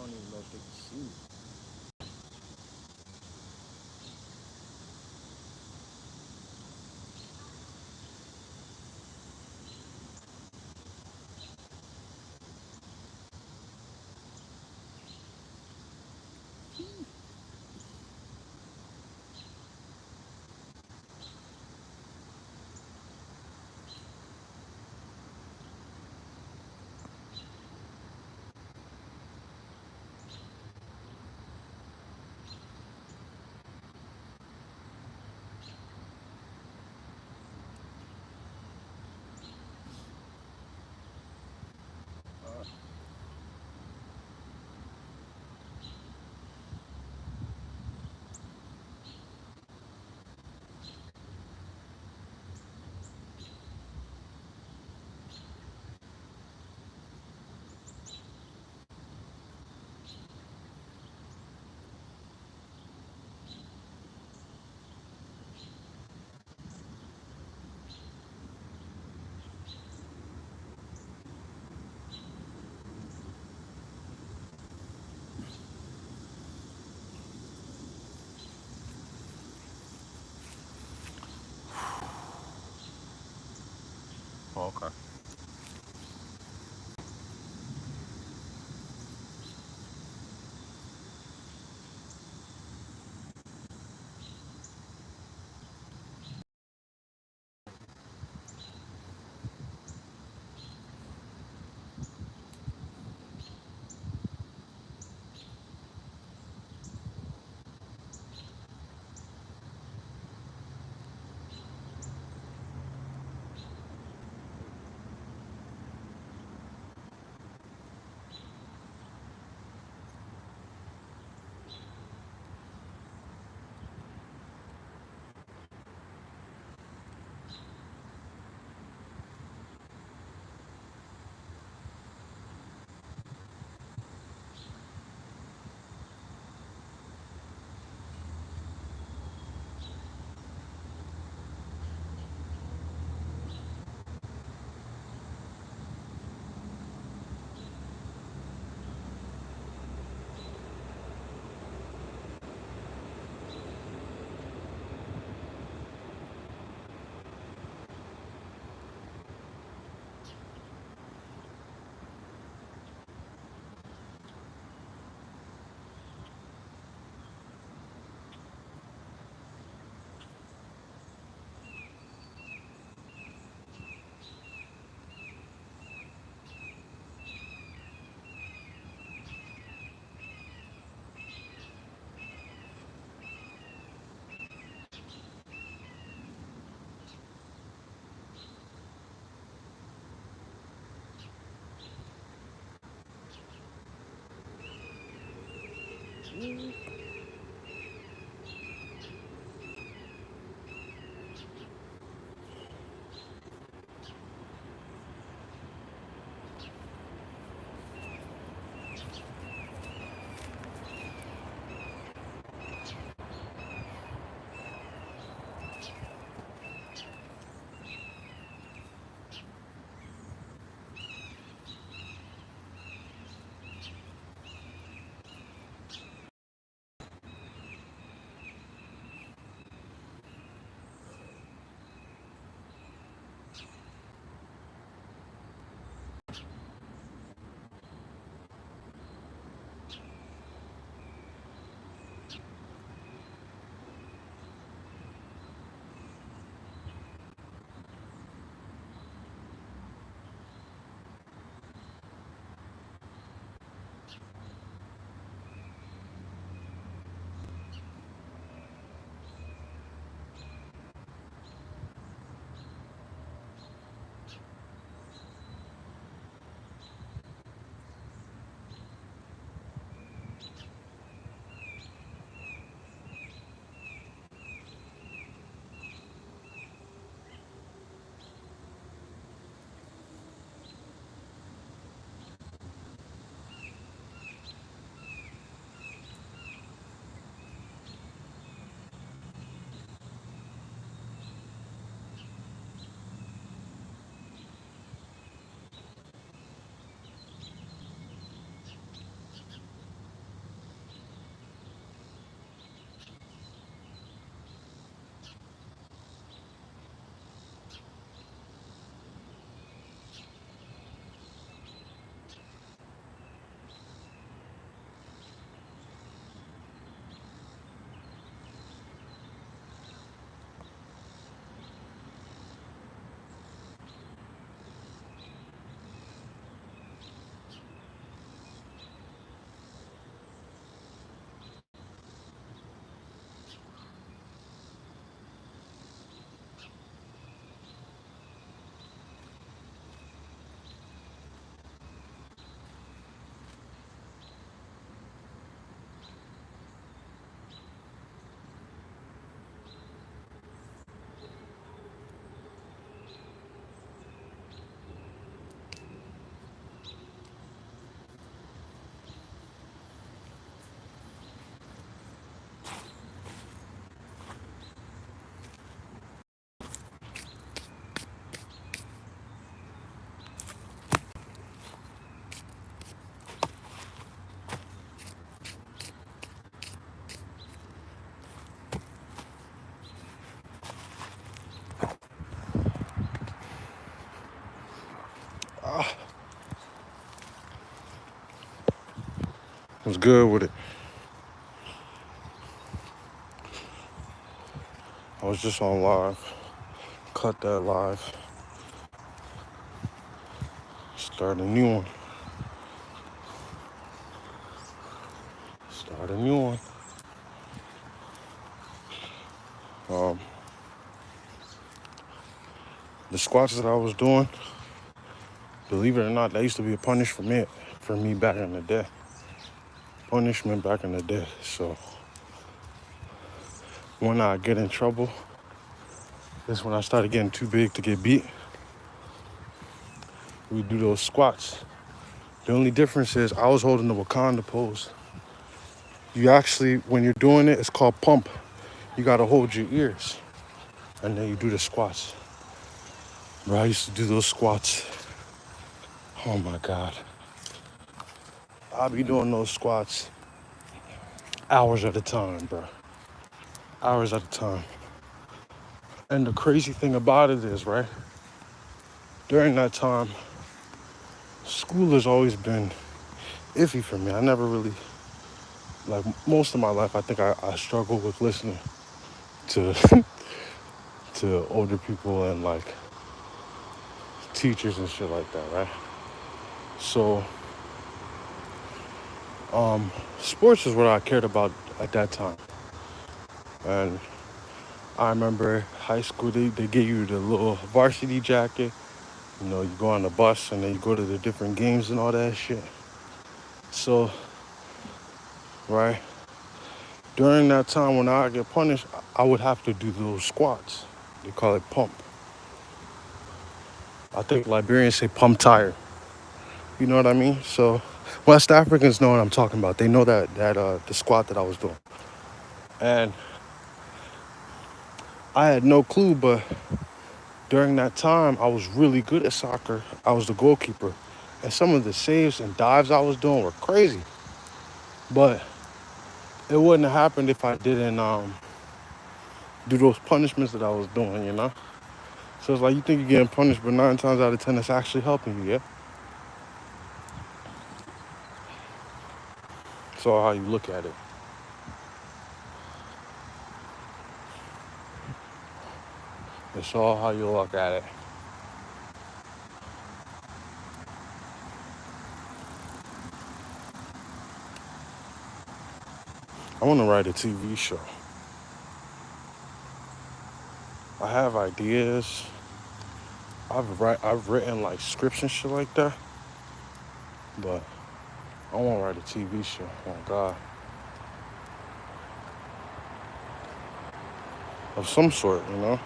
don't even know if they can see. Okay. Was good with it. I was just on live. Cut that live. Start a new one. Start a new one. Um, the squats that I was doing, believe it or not, that used to be a punishment for me back in the day. Punishment back in the day. So when I get in trouble, this is when I started getting too big to get beat. We do those squats. The only difference is I was holding the Wakanda pose. You actually, when you're doing it, it's called pump. You gotta hold your ears, and then you do the squats. Bro, I used to do those squats. Oh my God. I'll be doing those squats hours at a time, bro. Hours at a time. And the crazy thing about it is, right, during that time, school has always been iffy for me. I never really, like most of my life, I think I struggled with listening to to older people and like teachers and shit like that, right? So, sports is what I cared about at that time. And I remember high school, they gave you the little varsity jacket. You know, you go on the bus and then you go to the different games and all that shit. So, right, during that time when I get punished, I would have to do those squats. They call it pump. I think Liberians say pump tire. You know what I mean? So West Africans know what I'm talking about. They know that the squat that I was doing. And I had no clue, but during that time, I was really good at soccer. I was the goalkeeper. And some of the saves and dives I was doing were crazy. But it wouldn't have happened if I didn't do those punishments that I was doing, you know? So it's like you think you're getting punished, but 9 times out of 10, it's actually helping you, yeah? It's all how you look at it. It's all how you look at it. I want to write a TV show. I have ideas. I've written like scripts and shit like that, but I want to write a TV show. Oh God, of some sort, you know.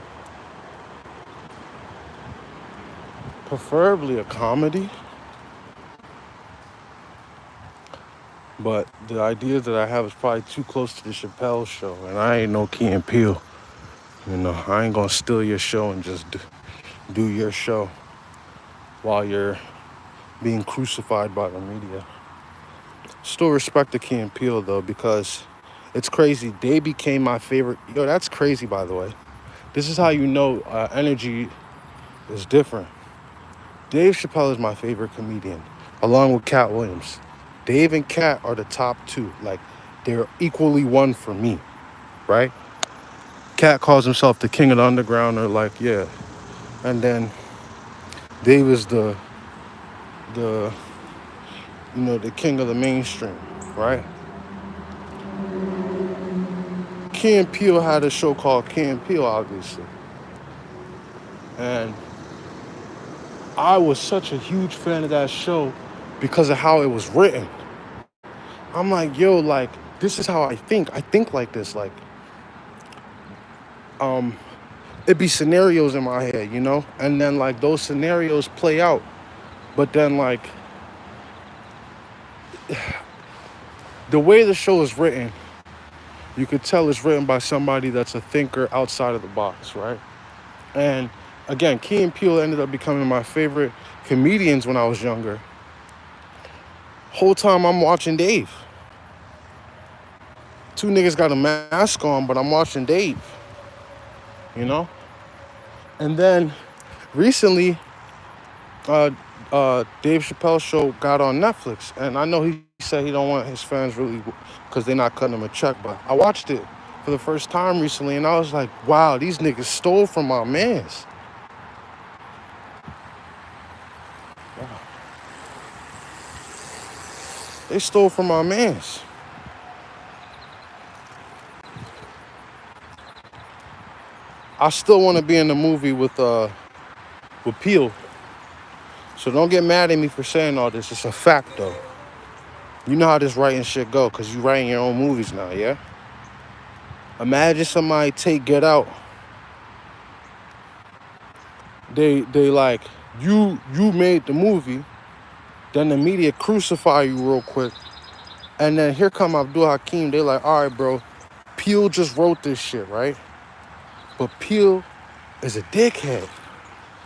Preferably a comedy, but the idea that I have is probably too close to the Chappelle Show, and I ain't no Key and Peele. You know, I ain't gonna steal your show and just do your show while you're being crucified by the media. Still respect the Key and Peele though, because it's crazy. They became my favorite. Yo, that's crazy, by the way. This is how you know energy is different. Dave Chappelle is my favorite comedian, along with Cat Williams. Dave and Cat are the top 2. Like, they're equally one for me, right? Cat calls himself the king of the underground, or like, yeah. And then Dave is the the king of the mainstream, right? Key and Peele had a show called Key and Peele, obviously. And I was such a huge fan of that show because of how it was written. I'm like, yo, like, this is how I think. I think like this. Like, it'd be scenarios in my head, you know? And then, like, those scenarios play out. But then, like, the way the show is written, you could tell it's written by somebody that's a thinker outside of the box, right? And again, Key and Peele ended up becoming my favorite comedians when I was younger. Whole time I'm watching Dave. 2 niggas got a mask on, but I'm watching Dave, you know? And then recently, Dave Chappelle show got on Netflix, and I know he said he don't want his fans really because they're not cutting him a check. But I watched it for the first time recently, and I was like, wow, these niggas stole from my mans. They stole from my mans. I still want to be in the movie with Peel. So don't get mad at me for saying all this. It's a fact though. You know how this writing shit go, cause you writing your own movies now, yeah? Imagine somebody take Get Out. They like, you made the movie, then the media crucify you real quick. And then here come Abdul Hakim. They like, all right, bro, Peel just wrote this shit, right? But Peel is a dickhead.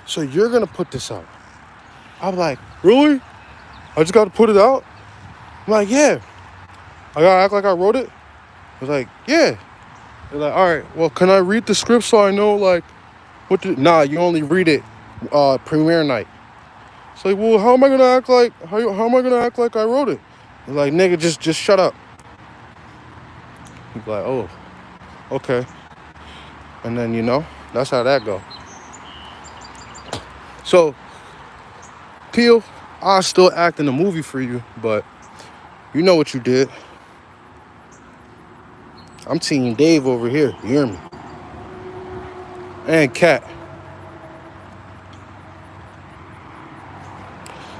So you're gonna put this out. I'm like, really? I just gotta put it out? I'm like, yeah. I gotta act like I wrote it? I was like, yeah. They're like, all right, well, can I read the script so I know, like, what to... Nah, you only read it premiere night. It's like, well, how am I gonna act like, how am I gonna act like I wrote it? They're like, nigga, just shut up. He's like, oh, okay. And then, you know, that's how that go. So, Peel, I'll still act in the movie for you, but you know what you did. I'm Team Dave over here, you hear me? And Cat.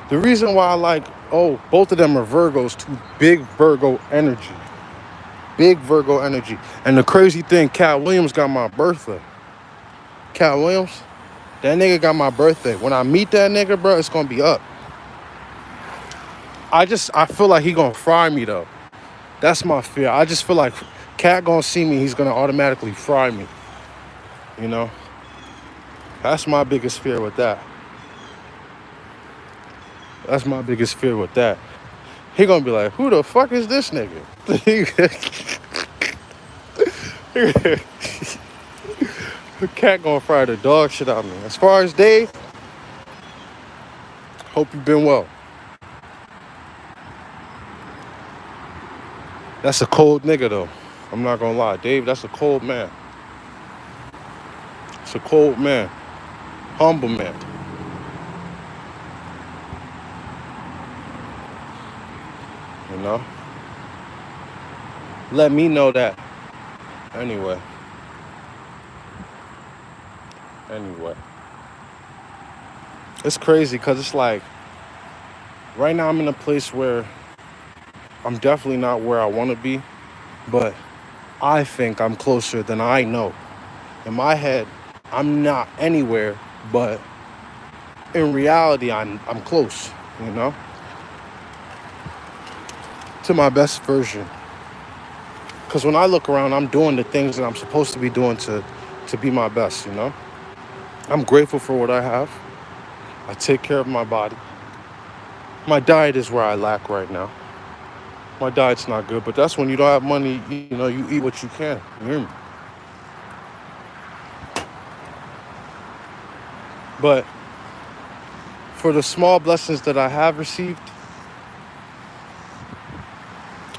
The reason why I like, both of them are Virgos, too. Big Virgo energy. Big Virgo energy. And the crazy thing, Cat Williams got my birthday. Cat Williams, that nigga got my birthday. When I meet that nigga, bro, it's gonna be up. I feel like he gonna fry me, though. That's my fear. I just feel like Cat gonna see me, he's gonna automatically fry me. You know? That's my biggest fear with that. That's my biggest fear with that. He gonna be like, who the fuck is this nigga? Cat gonna fry the dog shit out of me. As far as Dave, hope you've been well. That's a cold nigga though. I'm not gonna lie. Dave, that's a cold man. It's a cold man. Humble man. You know? Let me know that. Anyway. It's crazy because it's like, right now I'm in a place where I'm definitely not where I want to be, but I think I'm closer than I know. In my head, I'm not anywhere, but in reality, I'm close, you know? To my best version. Because when I look around, I'm doing the things that I'm supposed to be doing to be my best, you know? I'm grateful for what I have. I take care of my body. My diet is where I lack right now. My diet's not good, but that's when you don't have money, you know, you eat what you can. You hear me? But for the small blessings that I have received,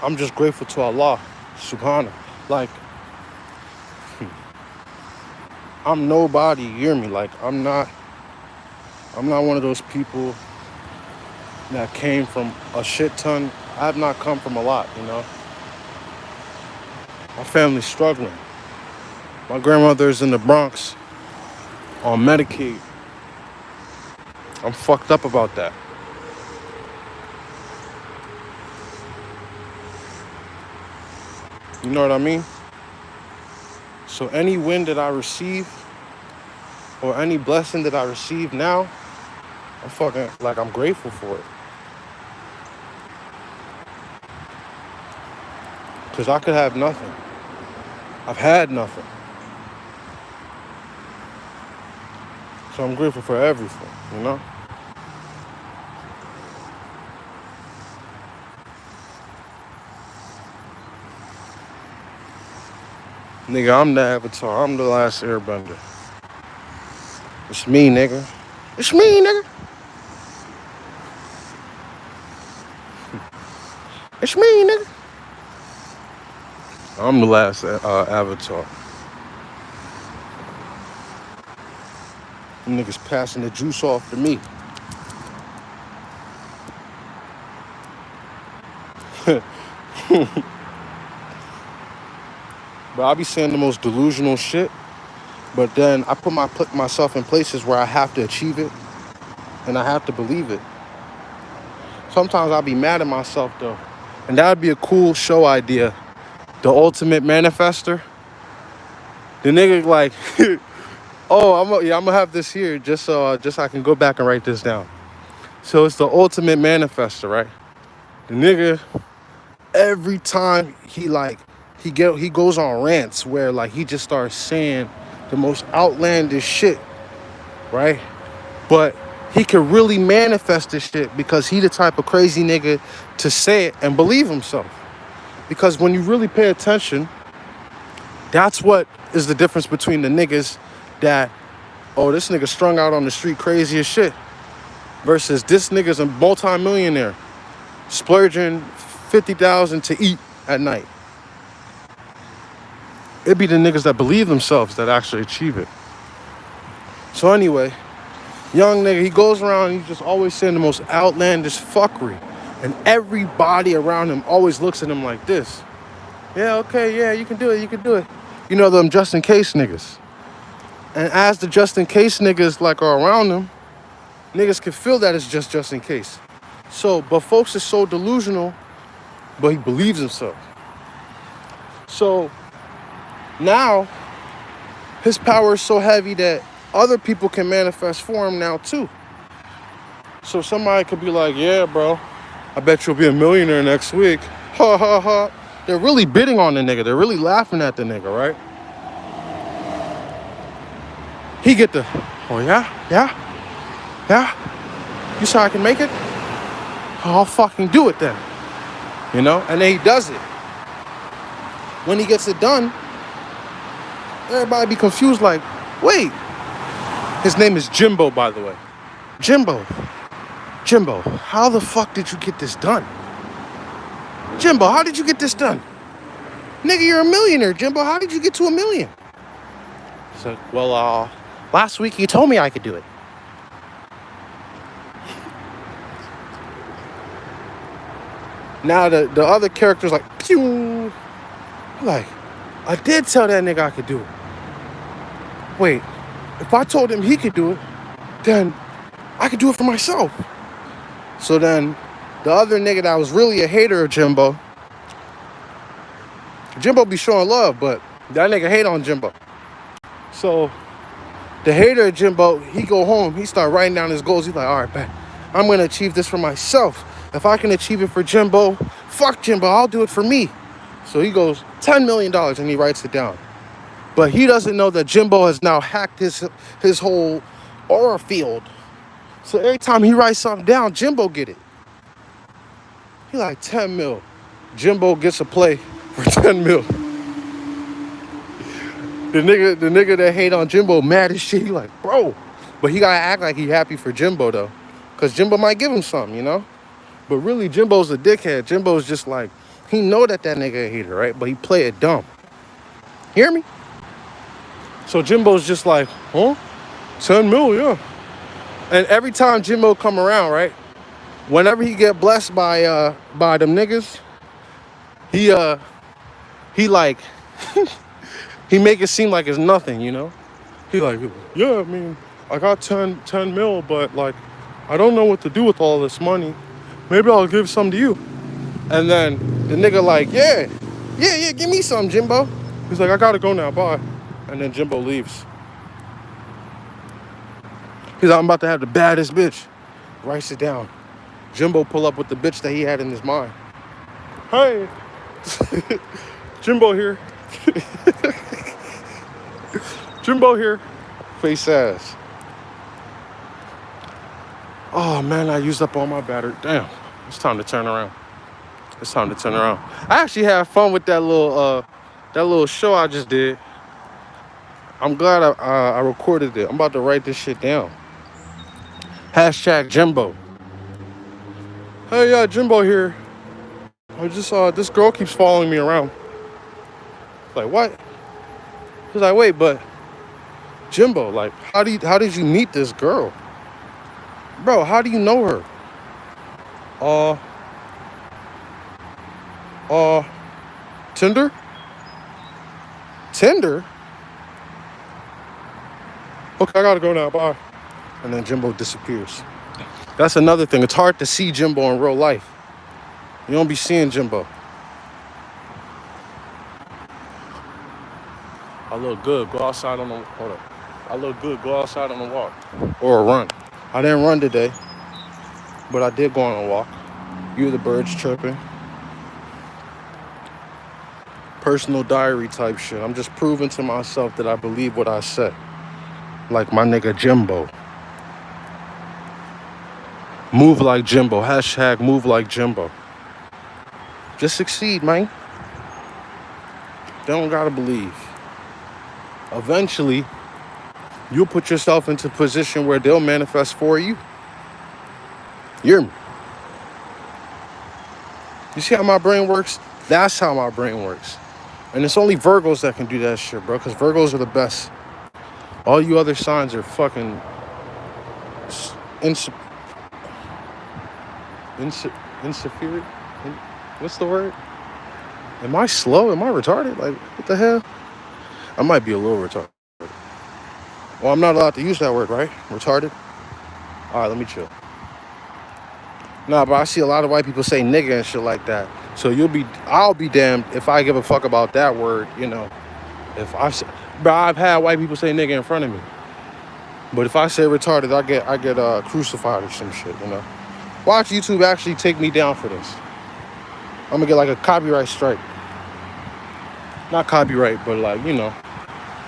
I'm just grateful to Allah, Subhanahu. Like, I'm nobody, you hear me? Like, I'm not one of those people that came from a shit ton. I have not come from a lot, you know? My family's struggling. My grandmother's in the Bronx on Medicaid. I'm fucked up about that. You know what I mean? So any win that I receive or any blessing that I receive now, I'm fucking, like, I'm grateful for it. Because I could have nothing. I've had nothing. So I'm grateful for everything, you know? Nigga, I'm the Avatar. I'm the last airbender. It's me, nigga. It's me, nigga. It's me, nigga. I'm the last avatar. Them niggas passing the juice off to me. But I be saying the most delusional shit. But then I put myself in places where I have to achieve it, and I have to believe it. Sometimes I'll be mad at myself though, and that would be a cool show idea. The ultimate manifester. The nigga like, oh, I'm gonna have this here just so I can go back and write this down. So it's the ultimate manifester, right? The nigga, every time he goes on rants where like he just starts saying the most outlandish shit, right? But he could really manifest this shit because he the type of crazy nigga to say it and believe himself. Because when you really pay attention, that's what is the difference between the niggas that, oh, this nigga strung out on the street crazy as shit, versus this nigga's a multi-millionaire splurging $50,000 to eat at night. It'd be the niggas that believe themselves that actually achieve it. So anyway, young nigga, he goes around and he's just always saying the most outlandish fuckery. And everybody around him always looks at him like this. Yeah, okay, yeah, you can do it, you can do it. You know, them just in case niggas. And as the just in case niggas like are around him, niggas can feel that it's just in case. So, but folks is so delusional, but he believes himself. So now his power is so heavy that other people can manifest for him now too. So somebody could be like, yeah, bro, I bet you'll be a millionaire next week. Ha ha ha. They're really bidding on the nigga. They're really laughing at the nigga, right? He get the, oh yeah? You say I can make it? I'll fucking do it then. You know? And then he does it. When he gets it done, everybody be confused like, wait. His name is Jimbo, by the way. Jimbo, how the fuck did you get this done? Jimbo, how did you get this done? Nigga, you're a millionaire, Jimbo. How did you get to $1 million? He's like, well, last week you told me I could do it. Now the other character's like, pew. Like, I did tell that nigga I could do it. Wait, if I told him he could do it, then I could do it for myself. So then the other nigga that was really a hater of Jimbo be showing love, but that nigga hate on Jimbo. So the hater of Jimbo, he go home, he start writing down his goals. He's like, all right, bet, I'm gonna achieve this for myself. If I can achieve it for Jimbo, fuck Jimbo, I'll do it for me. So he goes, $10 million, and he writes it down. But he doesn't know that Jimbo has now hacked his whole aura field. So every time he writes something down, Jimbo get it. He like 10 mil. Jimbo gets a play for 10 mil. The nigga that hate on Jimbo mad as shit. He like, bro. But he gotta act like he happy for Jimbo though. Cause Jimbo might give him something, you know? But really Jimbo's a dickhead. Jimbo's just like, he know that nigga a hater, right? But he play it dumb. Hear me? So Jimbo's just like, huh? 10 mil, yeah. And every time Jimbo come around, right? Whenever he get blessed by them niggas, he like he make it seem like it's nothing, you know? He like, yeah, I mean, I got 10 mil, but like, I don't know what to do with all this money. Maybe I'll give some to you. And then the nigga like, yeah, give me some, Jimbo. He's like, I gotta go now, bye. And then Jimbo leaves. He's like, I'm about to have the baddest bitch. Writes it down. Jimbo pull up with the bitch that he had in his mind. Hey, Jimbo here. Jimbo here. Face ass. Oh man, I used up all my battery. Damn, it's time to turn around. I actually had fun with that little show I just did. I'm glad I recorded it. I'm about to write this shit down. # Jimbo. Hey, Jimbo here. I just saw this girl keeps following me around. Like, what? He's like, wait, but Jimbo, like, how did you meet this girl? Bro, how do you know her? Uh, uh, Tinder? Tinder? Okay, I gotta go now, bye. And then Jimbo disappears. That's another thing. It's hard to see Jimbo in real life. You don't be seeing Jimbo. I look good. Go outside on the hold up. I look good. Go outside on the walk or a run. I didn't run today, but I did go on a walk. You hear the birds chirping. Personal diary type shit. I'm just proving to myself that I believe what I said. Like my nigga Jimbo. Move like Jimbo. Hashtag move like Jimbo. Just succeed, man. They don't gotta believe. Eventually, you'll put yourself into a position where they'll manifest for you. You hear me? You see how my brain works? That's how my brain works. And it's only Virgos that can do that shit, bro, because Virgos are the best. All you other signs are fucking insuferior. What's the word? Am I slow? Am I retarded? Like, what the hell? I might be a little retarded. Well, I'm not allowed to use that word, right? Retarded? All right, let me chill. Nah, but I see a lot of white people say nigga and shit like that. So I'll be damned if I give a fuck about that word, you know. But I've had white people say nigga in front of me. But if I say retarded, I get crucified or some shit, you know. Watch YouTube actually take me down for this. I'm gonna get like a copyright strike. Not copyright, but like, you know,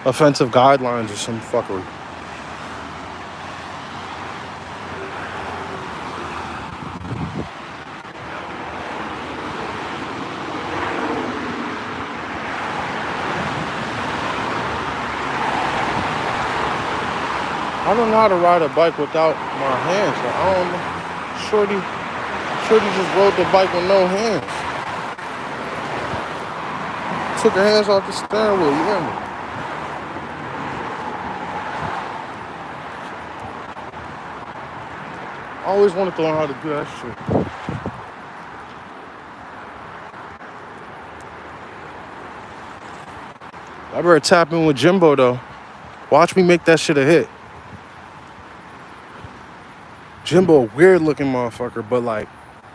offensive guidelines or some fuckery. I don't know how to ride a bike without my hands. Like, I don't know. Shorty just rode the bike with no hands. Took her hands off the steering wheel, you hear me? I always wanted to learn how to do that shit. I better tap in with Jimbo though. Watch me make that shit a hit. Jimbo, a weird looking motherfucker, but like,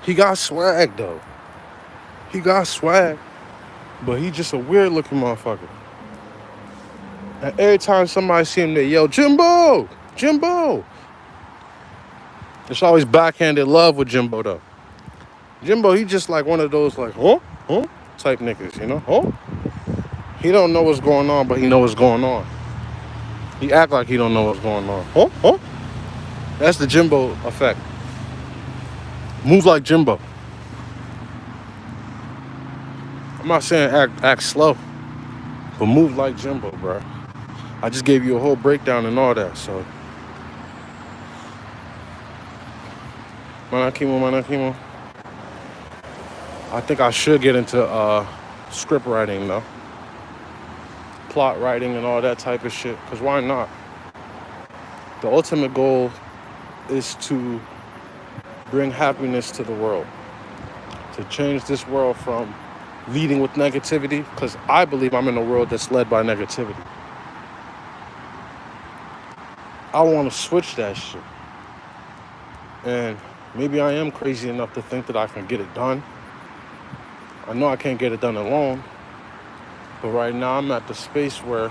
he got swag though. He got swag, but he just a weird looking motherfucker. And every time somebody see him, they yell, Jimbo! Jimbo! It's always backhanded love with Jimbo though. Jimbo, he just like one of those like, huh? Type niggas, you know? Huh? He don't know what's going on, but he know what's going on. He act like he don't know what's going on. Huh? That's the Jimbo effect. Move like Jimbo. I'm not saying act slow, but move like Jimbo, bro. I just gave you a whole breakdown and all that, so. Manakimo. I think I should get into script writing though. Plot writing and all that type of shit, because why not? The ultimate goal is to bring happiness to the world, to change this world from leading with negativity, because I believe I'm in a world that's led by negativity. I want to switch that shit. And maybe I am crazy enough to think that I can get it done. I know I can't get it done alone, but right now I'm at the space where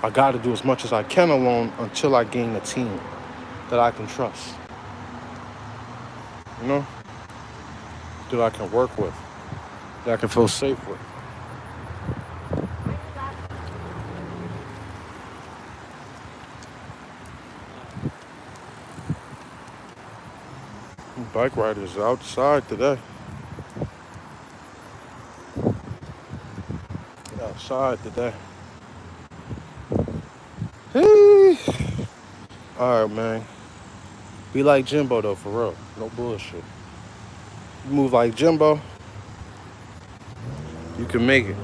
I got to do as much as I can alone until I gain a team that I can trust. You know? That I can work with. That I can feel safe with. Bike riders outside today. Outside today. Hey. All right, man. Be like Jimbo though, for real. No bullshit. You move like Jimbo, You can make it.